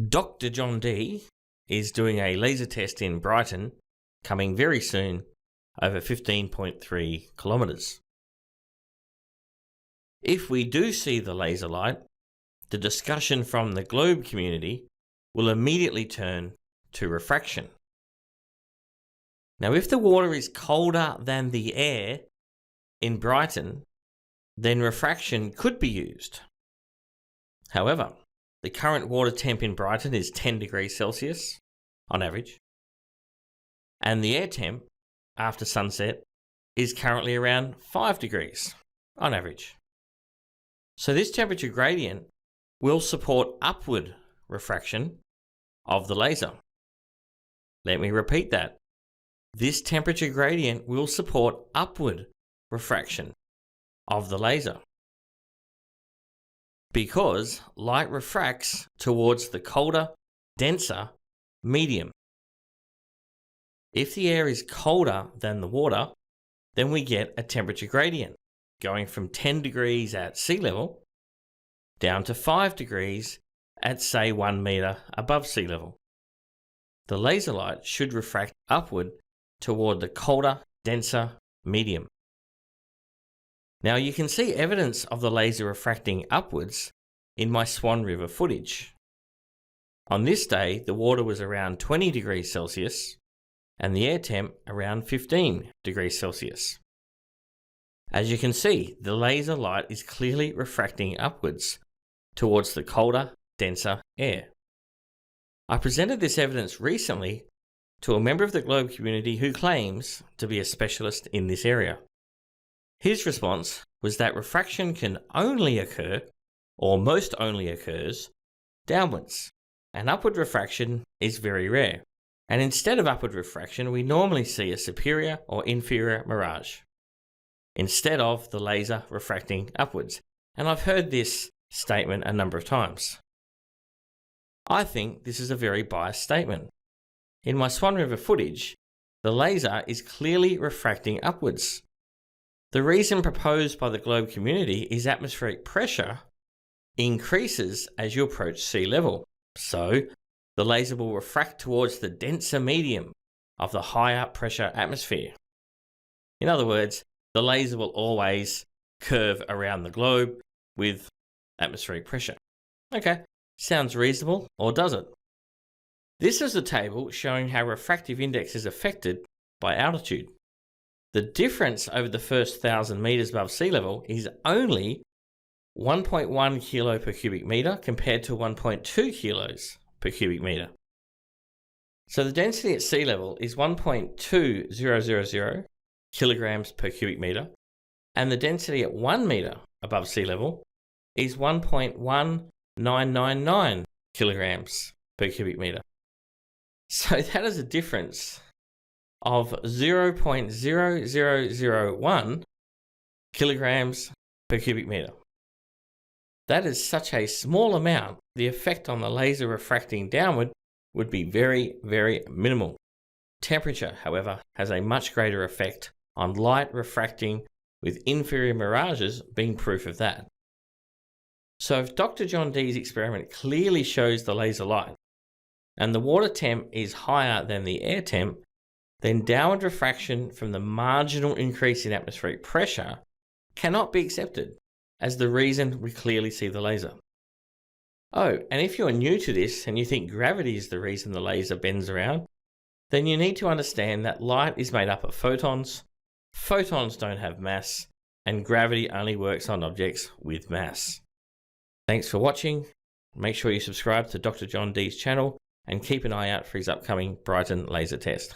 Dr. John D is doing a laser test in Brighton, coming very soon, over 15.3 kilometres. If we do see the laser light, the discussion from the globe community will immediately turn to refraction. Now, if the water is colder than the air in Brighton, then refraction could be used. However, the current water temp in Brighton is 10 degrees Celsius on average, and the air temp after sunset is currently around 5 degrees on average. So this temperature gradient will support upward refraction of the laser. Let me repeat that. This temperature gradient will support upward refraction of the laser, because light refracts towards the colder, denser medium. If the air is colder than the water, then we get a temperature gradient going from 10 degrees at sea level down to 5 degrees at, say, 1 meter above sea level. The laser light should refract upward toward the colder, denser medium. Now you can see evidence of the laser refracting upwards in my Swan River footage. On this day, the water was around 20 degrees Celsius and the air temp around 15 degrees Celsius. As you can see, the laser light is clearly refracting upwards towards the colder, denser air. I presented this evidence recently to a member of the globe community who claims to be a specialist in this area. His response was that refraction can only occur, or most only occurs, downwards, and upward refraction is very rare. And instead of upward refraction, we normally see a superior or inferior mirage, instead of the laser refracting upwards. And I've heard this statement a number of times. I think this is a very biased statement. In my Swan River footage, the laser is clearly refracting upwards. The reason proposed by the globe community is atmospheric pressure increases as you approach sea level. So, the laser will refract towards the denser medium of the higher pressure atmosphere. In other words, the laser will always curve around the globe with atmospheric pressure. Okay, sounds reasonable, or does it? This is a table showing how refractive index is affected by altitude. The difference over the first 1,000 meters above sea level is only 1.1 kilo per cubic meter compared to 1.2 kilos per cubic meter. So the density at sea level is 1.2000 kilograms per cubic meter, and the density at 1 meter above sea level is 1.1999 kilograms per cubic meter. So that is a difference of 0.0001 kilograms per cubic meter. That is such a small amount, the effect on the laser refracting downward would be very, very minimal. Temperature, however, has a much greater effect on light refracting, with inferior mirages being proof of that. So if Dr. John D's experiment clearly shows the laser light, and the water temp is higher than the air temp, then downward refraction from the marginal increase in atmospheric pressure cannot be accepted as the reason we clearly see the laser. Oh, and if you're new to this and you think gravity is the reason the laser bends around, then you need to understand that light is made up of photons. Photons don't have mass, and gravity only works on objects with mass. Thanks for watching. Make sure you subscribe to Dr. John D's channel and keep an eye out for his upcoming Brighton laser test.